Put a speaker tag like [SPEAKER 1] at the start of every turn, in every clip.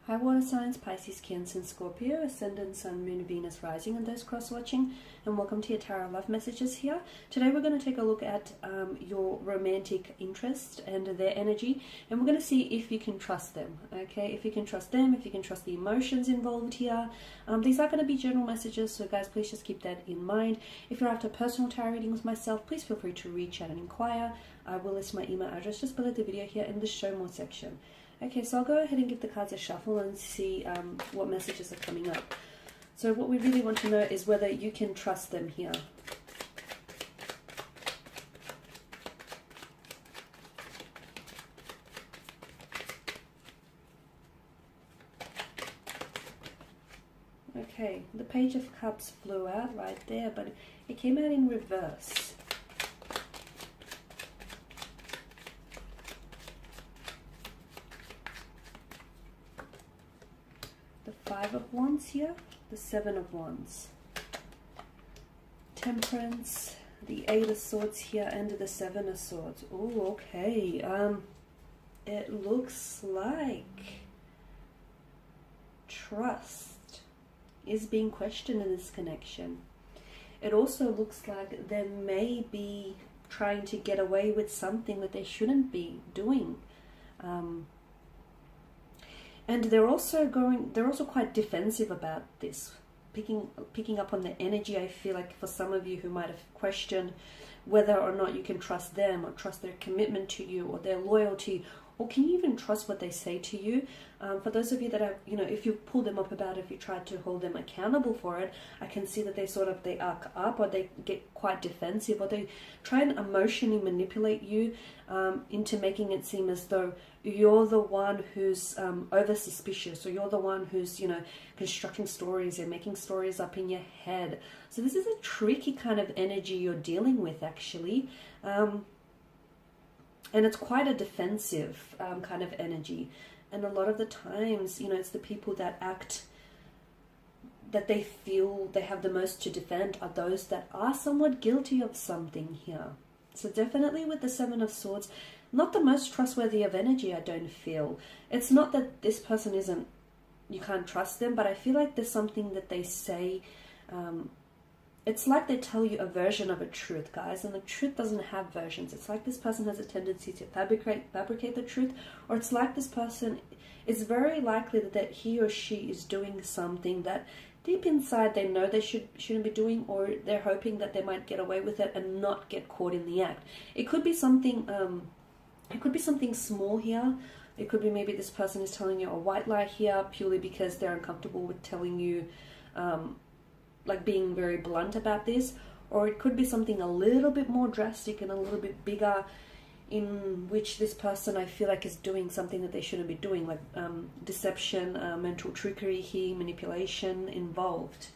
[SPEAKER 1] Hi water signs, Pisces, Cancer, and Scorpio, Ascendant, Sun, Moon, Venus, Rising, and those cross-watching, and welcome to your Tarot Love Messages here. Today we're going to take a look at your romantic interest and their energy, and we're going to see if you can trust them, okay? If you can trust them, if you can trust the emotions involved here. These are going to be general messages, so guys, please just keep that in mind. If you're after personal tarot reading with myself, please feel free to reach out and inquire. I will list my email address just below the video here in the show more section. Okay, so I'll go ahead and give the cards a shuffle and see what messages are coming up. So what we really want to know is whether you can trust them here. Okay, the Page of Cups flew out right there, but it came out in reverse. Five of Wands here, the Seven of Wands, Temperance, the Eight of Swords here, and the Seven of Swords. Oh, okay. It looks like trust is being questioned in this connection. It also looks like they may be trying to get away with something that they shouldn't be doing. And they're also quite defensive about this, picking up on the energy. I feel like for some of you who might have questioned whether or not you can trust them, or trust their commitment to you, or their loyalty, or can you even trust what they say to you? For those of you that have, if you pull them up about it, if you try to hold them accountable for it, I can see that they arc up, or they get quite defensive, or they try and emotionally manipulate you into making it seem as though you're the one who's over suspicious, or you're the one who's constructing stories and making stories up in your head. So this is a tricky kind of energy you're dealing with, actually. And it's quite a defensive kind of energy. And a lot of the times, it's the people that act, that they feel they have the most to defend, are those that are somewhat guilty of something here. So definitely with the Seven of Swords, not the most trustworthy of energy, I don't feel. It's not that this person isn't, you can't trust them, but I feel like there's something that they say, it's like they tell you a version of a truth, guys, and the truth doesn't have versions. It's like this person has a tendency to fabricate the truth, or it's like this person, it's very likely that he or she is doing something that deep inside they know they shouldn't be doing, or they're hoping that they might get away with it and not get caught in the act. It could be something, small here. It could be maybe this person is telling you a white lie here purely because they're uncomfortable with telling you, like being very blunt about this, or it could be something a little bit more drastic and a little bit bigger, in which this person, I feel like, is doing something that they shouldn't be doing, like deception, mental trickery here, manipulation involved.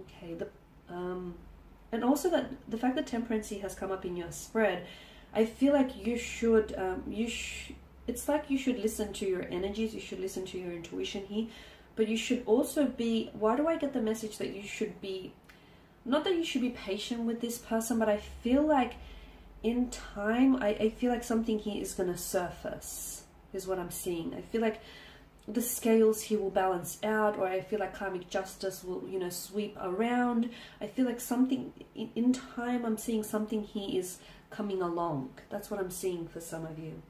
[SPEAKER 1] Okay, and also that the fact that Temperance has come up in your spread, I feel like you should, it's like you should listen to your energies, you should listen to your intuition here. But you should also be, why do I get the message that you should be, not that you should be patient with this person, but I feel like in time, I feel like something here is going to surface, is what I'm seeing. I feel like the scales here will balance out, or I feel like karmic justice will, sweep around. I feel like something, in time, I'm seeing something here is coming along. That's what I'm seeing for some of you.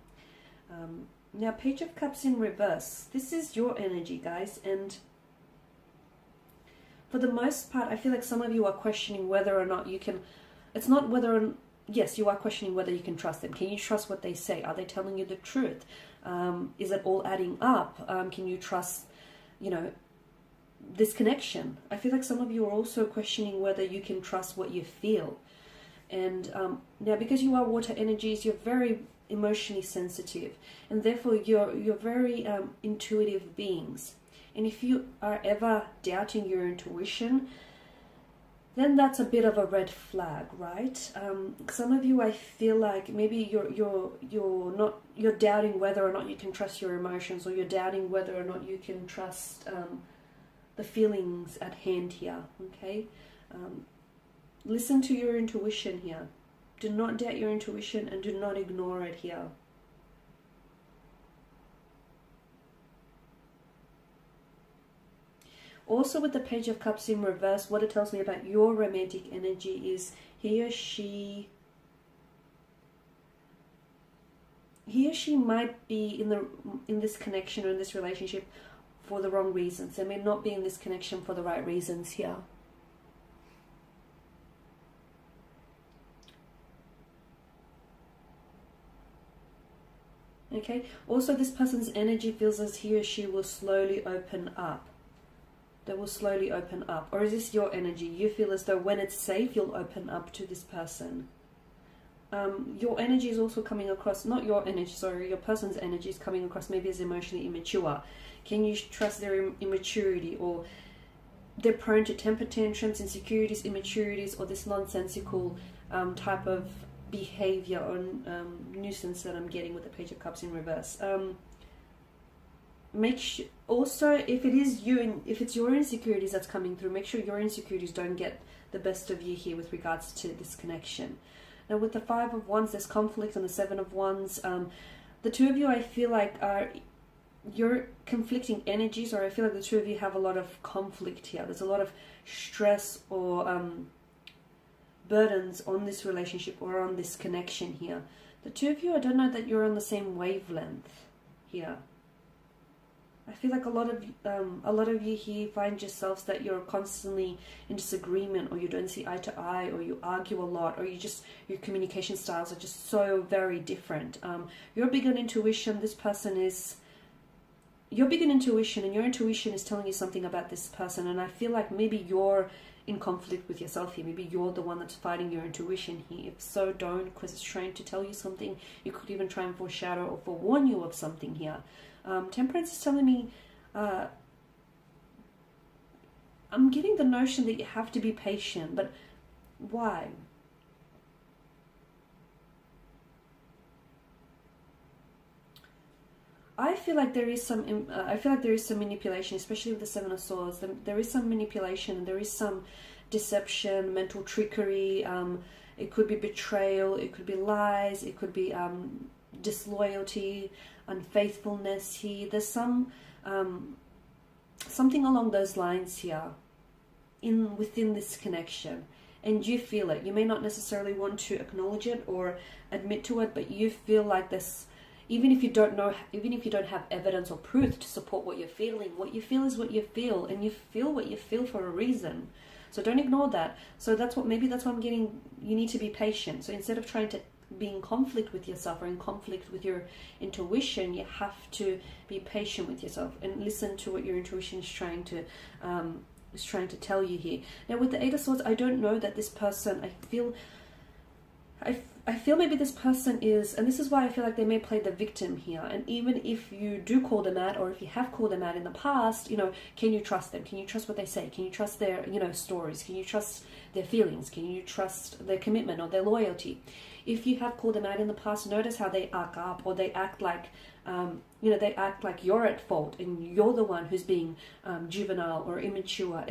[SPEAKER 1] Now, Page of Cups in reverse. This is your energy, guys. And for the most part, I feel like some of you are questioning whether or not you can... It's not whether... Yes, you are questioning whether you can trust them. Can you trust what they say? Are they telling you the truth? Is it all adding up? Can you trust, this connection? I feel like some of you are also questioning whether you can trust what you feel. And now, because you are water energies, you're very emotionally sensitive, and therefore you're very intuitive beings. And if you are ever doubting your intuition, then that's a bit of a red flag, right? Some of you, I feel like maybe you're doubting whether or not you can trust your emotions, or you're doubting whether or not you can trust the feelings at hand here. Okay, listen to your intuition here. Do not doubt your intuition, and do not ignore it here. Also with the Page of Cups in reverse, what it tells me about your romantic energy is he or she might be in this connection or in this relationship for the wrong reasons. They may not be in this connection for the right reasons here. Okay, also this person's energy feels as he or she will slowly open up. They will slowly open up. Or is this your energy? You feel as though when it's safe, you'll open up to this person. Your energy is also coming across, not your energy, sorry, your person's energy is coming across maybe as emotionally immature. Can you trust their immaturity? Or they're prone to temper tantrums, insecurities, immaturities, or this nonsensical type of behavior or nuisance that I'm getting with the Page of Cups in reverse. Make sure also, if it is you and if it's your insecurities that's coming through, make sure your insecurities don't get the best of you here with regards to this connection. Now with the Five of Wands, there's conflict, and the Seven of Wands, the two of you, I feel like you're conflicting energies, or I feel like the two of you have a lot of conflict here. There's a lot of stress or burdens on this relationship or on this connection here. The two of you, I don't know that you're on the same wavelength here. I feel like a lot of you here find yourselves that you're constantly in disagreement, or you don't see eye to eye, or you argue a lot, or your communication styles are just so very different. You're big on intuition. This person is. You're big on intuition, and your intuition is telling you something about this person. And I feel like maybe you're in conflict with yourself here. Maybe you're the one that's fighting your intuition here. If so, don't, because it's trying to tell you something. You could even try and foreshadow or forewarn you of something here. Temperance is telling me, I'm getting the notion that you have to be patient, but why? I feel like there is some manipulation, especially with the Seven of Swords. There is some manipulation, and there is some deception, mental trickery. It could be betrayal, it could be lies, it could be disloyalty, unfaithfulness here. There's some something along those lines here within this connection, and you feel it. You may not necessarily want to acknowledge it or admit to it, but you feel like this. Even if you don't have evidence or proof to support what you're feeling, what you feel is what you feel, and you feel what you feel for a reason. So don't ignore that. So maybe that's what I'm getting. You need to be patient. So instead of trying to be in conflict with yourself or in conflict with your intuition, you have to be patient with yourself and listen to what your intuition is trying to tell you here. Now with the Eight of Swords, I don't know that this person, I feel maybe this person is, and this is why I feel like they may play the victim here. And even if you do call them out, or if you have called them out in the past, can you trust them? Can you trust what they say? Can you trust their, stories? Can you trust their feelings? Can you trust their commitment or their loyalty? If you have called them out in the past, notice how they arc up, or they act like, they act like you're at fault and you're the one who's being juvenile or immature.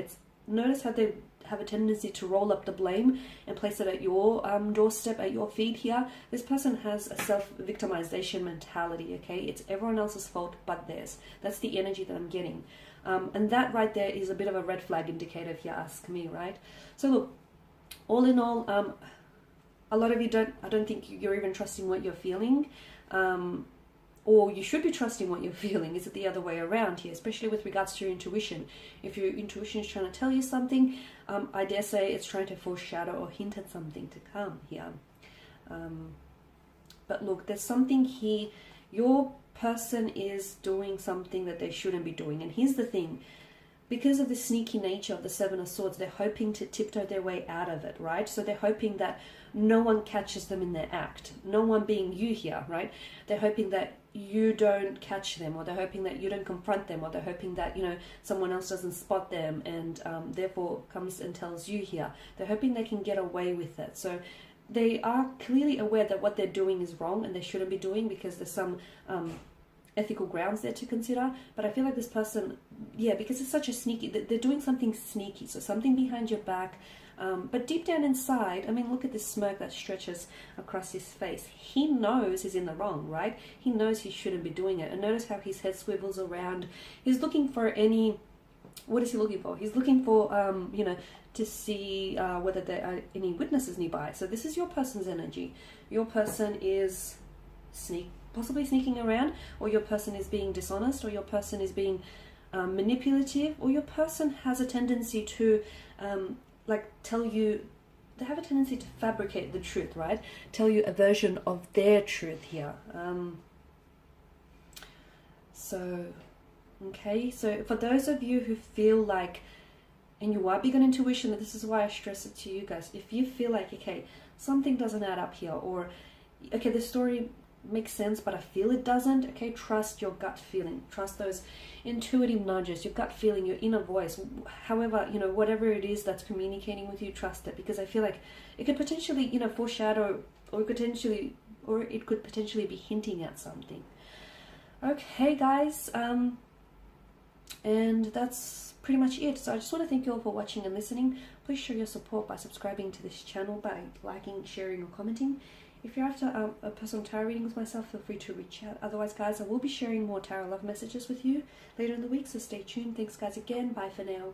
[SPEAKER 1] Notice how they have a tendency to roll up the blame and place it at your doorstep, at your feet here. This person has a self-victimization mentality, okay? It's everyone else's fault but theirs. That's the energy that I'm getting. And that right there is a bit of a red flag indicator if you ask me, right? So look, all in all, a lot of you I don't think you're even trusting what you're feeling. Or you should be trusting what you're feeling. Is it the other way around here, especially with regards to your intuition? If your intuition is trying to tell you something, I dare say it's trying to foreshadow or hint at something to come here. But look, there's something here. Your person is doing something that they shouldn't be doing. And here's the thing. Because of the sneaky nature of the Seven of Swords, they're hoping to tiptoe their way out of it, right? So they're hoping that no one catches them in their act. No one being you here, right? They're hoping that you don't catch them, or they're hoping that you don't confront them, or they're hoping that, someone else doesn't spot them and therefore comes and tells you here. They're hoping they can get away with it. So they are clearly aware that what they're doing is wrong and they shouldn't be doing, because there's some ethical grounds there to consider. But I feel like this person, because it's such a sneaky, they're doing something sneaky, so something behind your back. But deep down inside, look at this smirk that stretches across his face. He knows he's in the wrong, right? He knows he shouldn't be doing it. And notice how his head swivels around. He's looking for any what is he looking for? He's looking for, you know, to see whether there are any witnesses nearby. So this is your person's energy. Your person is possibly sneaking around, or your person is being dishonest, or your person is being manipulative, or your person has a tendency to like tell you, they have a tendency to fabricate the truth, right? Tell you a version of their truth here. Okay, so for those of you who feel like, and you are big on intuition, and this is why I stress it to you guys, if you feel like, okay, something doesn't add up here, or okay, the story makes sense but I feel it doesn't, okay, trust your gut feeling, trust those intuitive nudges, your gut feeling, your inner voice, however, you know, whatever it is that's communicating with you, trust it, because I feel like it could potentially, you know, foreshadow, or it could potentially be hinting at something. Okay, guys, and that's pretty much it. So I just want to thank you all for watching and listening. Please show your support by subscribing to this channel, by liking, sharing, or commenting. If you're after a personal tarot reading with myself, feel free to reach out. Otherwise, guys, I will be sharing more tarot love messages with you later in the week, so stay tuned. Thanks, guys, again. Bye for now.